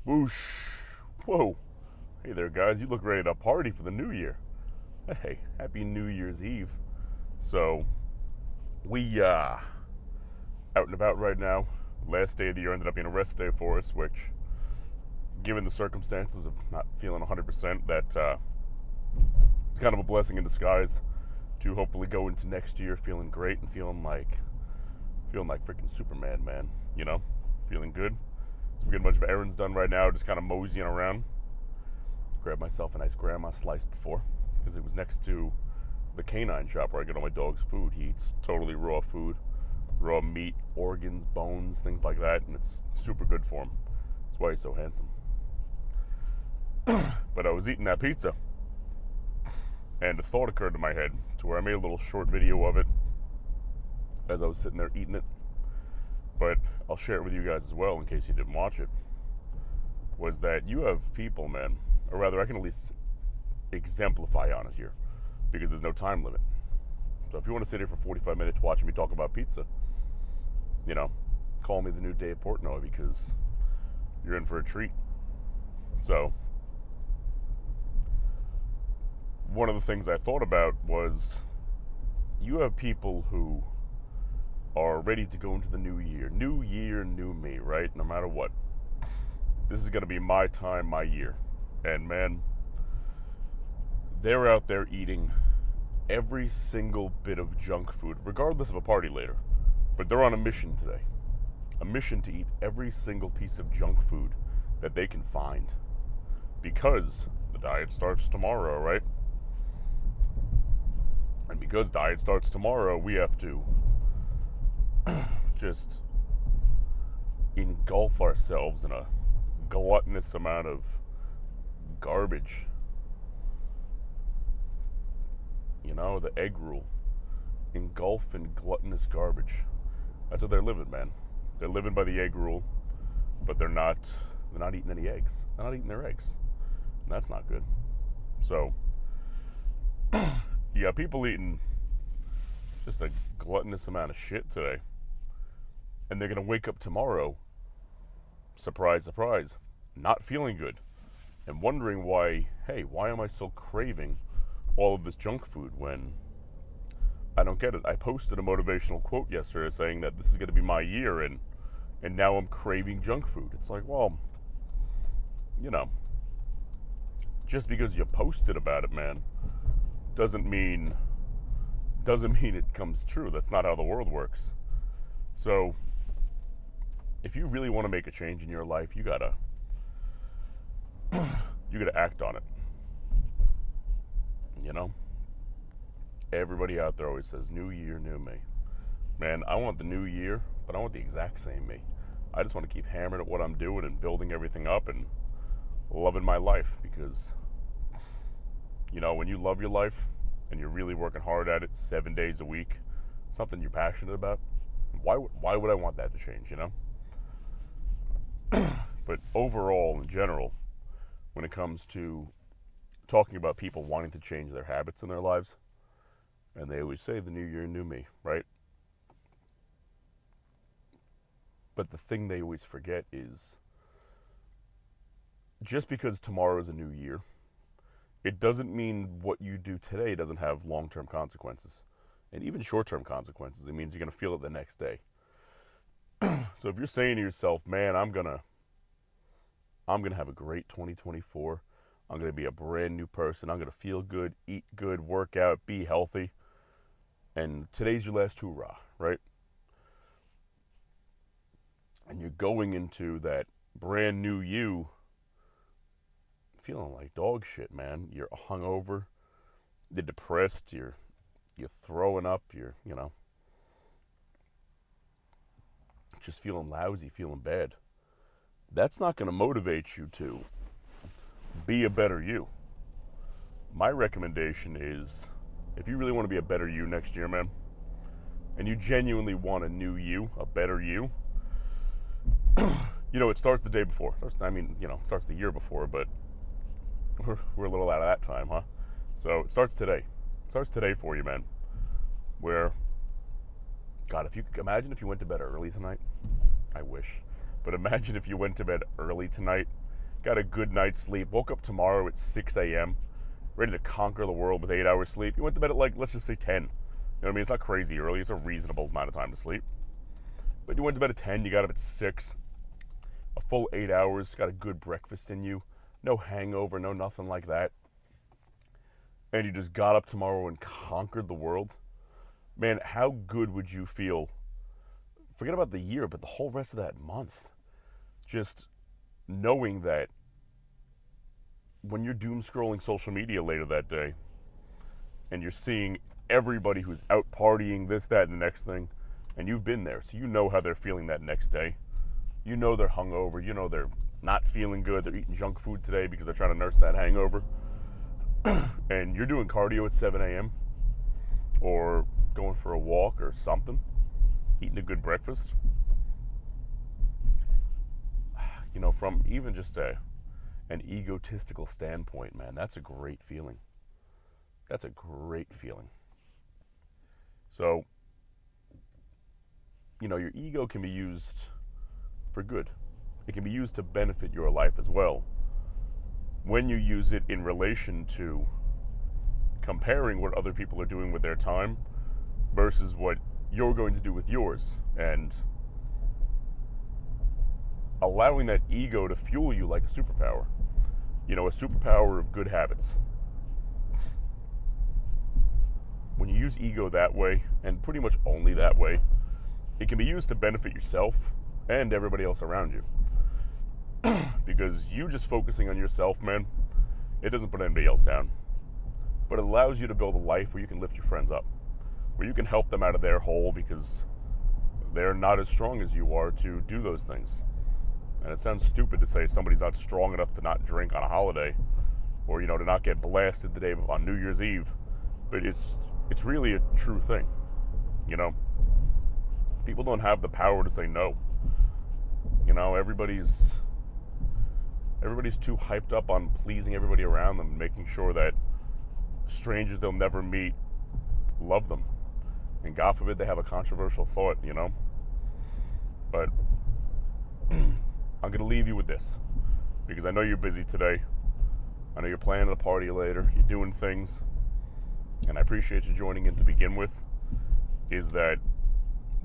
Whoosh. Whoa. Hey there, guys. You look ready to party for the new year. Hey, happy New Year's Eve. So, we, out and about right now. Last day of the year ended up being a rest day for us, which, given the circumstances of not feeling 100%, that, it's kind of a blessing in disguise to hopefully go into next year feeling great and feeling like freaking Superman, man. You know? Feeling good. So we're getting a bunch of errands done right now, just kind of moseying around. Grabbed myself a nice grandma slice before, because it was next to the canine shop where I get all my dog's food. He eats totally raw food, raw meat, organs, bones, things like that, and it's super good for him. That's why he's so handsome. But I was eating that pizza, and a thought occurred to my head to where I made a little short video of it as I was sitting there eating it. But I'll share it with you guys as well in case you didn't watch it. Was that you have people, man, or rather I can at least exemplify on it here because there's no time limit. So if you want to sit here for 45 minutes watching me talk about pizza, you know, call me the new Dave Portnoy because you're in for a treat. So one of the things I thought about was you have people who are ready to go into the new year. New year, new me, right? No matter what. This is going to be my time, my year. And man, they're out there eating every single bit of junk food, regardless of a party later. But they're on a mission today. A mission to eat every single piece of junk food that they can find. Because the diet starts tomorrow, right? And because diet starts tomorrow, we have to just engulf ourselves in a gluttonous amount of garbage. You know, the egg rule. Engulf in gluttonous garbage. That's what they're living, man. They're living by the egg rule, but they're not eating any eggs. They're not eating their eggs. And that's not good. So, you got people eating just a gluttonous amount of shit today. And they're going to wake up tomorrow, surprise, surprise, not feeling good. And wondering why am I still craving all of this junk food when I don't get it? I posted a motivational quote yesterday saying that this is going to be my year and now I'm craving junk food. It's like, well, you know, just because you posted about it, man, doesn't mean it comes true. That's not how the world works. So if you really want to make a change in your life, you gotta act on it. You know? Everybody out there always says, new year, new me. Man, I want the new year, but I want the exact same me. I just want to keep hammering at what I'm doing and building everything up and loving my life because, you know, when you love your life and you're really working hard at it 7 days a week, something you're passionate about, why would I want that to change, you know? But overall, in general, when it comes to talking about people wanting to change their habits in their lives, and they always say the new year, new me, right? But the thing they always forget is just because tomorrow is a new year, it doesn't mean what you do today doesn't have long-term consequences. And even short-term consequences. It means you're going to feel it the next day. So if you're saying to yourself, man, I'm gonna have a great 2024. I'm gonna be a brand new person. I'm gonna feel good, eat good, work out, be healthy. And today's your last hurrah, right? And you're going into that brand new you feeling like dog shit, man. You're hungover, you're depressed, you're throwing up, you're, you know, just feeling lousy, feeling bad. That's not going to motivate you to be a better you. My recommendation is, if you really want to be a better you next year, man, and you genuinely want a new you, a better you, you know, it starts the day before. It starts the year before, but we're a little out of that time, huh? So it starts today. It starts today for you, man. Where, God, if you imagine if you went to bed early tonight, I wish, but imagine if you went to bed early tonight got a good night's sleep, woke up tomorrow at 6 a.m., ready to conquer the world with 8 hours sleep. You went to bed at like, let's just say 10. You know what I mean? It's not crazy early. It's a reasonable amount of time to sleep. But you went to bed at 10, you got up at 6. A full 8 hours, got a good breakfast in you. No hangover, no nothing like that. And you just got up tomorrow and conquered the world. Man, how good would you feel? Forget about the year, but the whole rest of that month. Just knowing that when you're doom scrolling social media later that day and you're seeing everybody who's out partying, this, that, and the next thing, and you've been there, so you know how they're feeling that next day. You know they're hungover. You know they're not feeling good. They're eating junk food today because they're trying to nurse that hangover. And you're doing cardio at 7 a.m. or going for a walk or something, eating a good breakfast. You know, from even just an egotistical standpoint, man, that's a great feeling. That's a great feeling. So, you know, your ego can be used for good. It can be used to benefit your life as well. When you use it in relation to comparing what other people are doing with their time versus what you're going to do with yours, and allowing that ego to fuel you like a superpower. You know, a superpower of good habits. When you use ego that way, and pretty much only that way, it can be used to benefit yourself and everybody else around you. Because you just focusing on yourself, man, it doesn't put anybody else down. But it allows you to build a life where you can lift your friends up, where you can help them out of their hole because they're not as strong as you are to do those things. And it sounds stupid to say somebody's not strong enough to not drink on a holiday, or, you know, to not get blasted the day on New Year's Eve. But it's really a true thing. You know, people don't have the power to say no. You know, everybody's too hyped up on pleasing everybody around them, making sure that strangers they'll never meet love them. And God forbid they have a controversial thought, you know. But I'm going to leave you with this, because I know you're busy today. I know you're planning a party later. You're doing things. And I appreciate you joining in to begin with, is that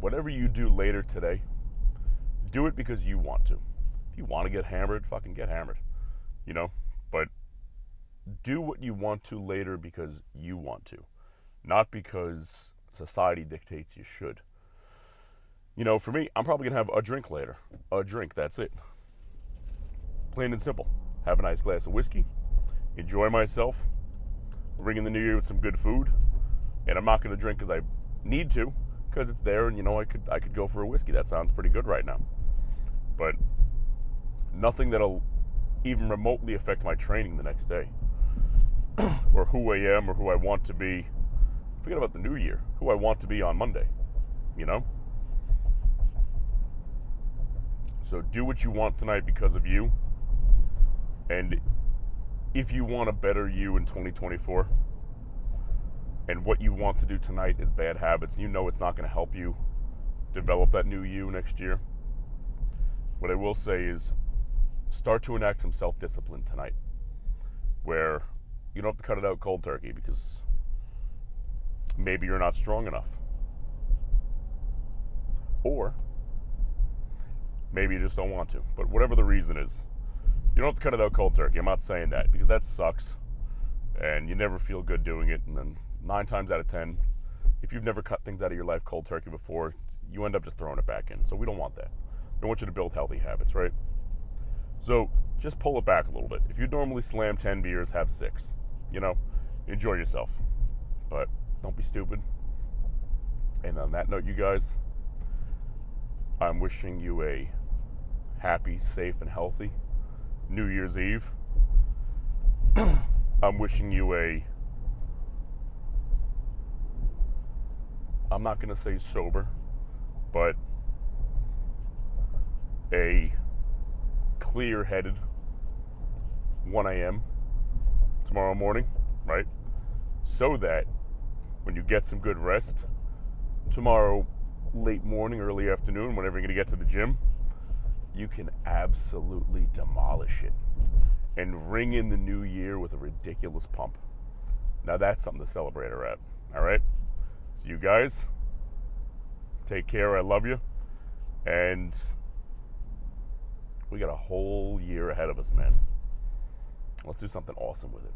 whatever you do later today, do it because you want to. If you want to get hammered, fucking get hammered, you know? But do what you want to later because you want to, not because society dictates you should. You know, for me, I'm probably going to have a drink later. A drink, that's it. Plain and simple. Have a nice glass of whiskey. Enjoy myself. Ring in the new year with some good food. And I'm not going to drink because I need to, because it's there, and, you know, I could go for a whiskey. That sounds pretty good right now. But nothing that'll even remotely affect my training the next day. Or who I am or who I want to be. Forget about the new year. Who I want to be on Monday. You know? So do what you want tonight because of you. And if you want a better you in 2024, and what you want to do tonight is bad habits, you know it's not going to help you develop that new you next year. What I will say is start to enact some self-discipline tonight, where you don't have to cut it out cold turkey because maybe you're not strong enough. Or maybe you just don't want to. But whatever the reason is, you don't have to cut it out cold turkey. I'm not saying that, because that sucks. And you never feel good doing it. And then 9 times out of 10, if you've never cut things out of your life cold turkey before, you end up just throwing it back in. So we don't want that. We want you to build healthy habits, right? So just pull it back a little bit. If you normally slam 10 beers, have 6. You know, enjoy yourself. But don't be stupid. And on that note, you guys, I'm wishing you a happy, safe, and healthy New Year's Eve. I'm wishing you I'm not going to say sober, but a clear-headed 1 a.m. tomorrow morning, right? So that when you get some good rest tomorrow late morning, early afternoon, whenever you're going to get to the gym, you can absolutely demolish it and ring in the new year with a ridiculous pump. Now that's something to celebrate her at. All right? So you guys, take care. I love you. And we got a whole year ahead of us, man. Let's do something awesome with it.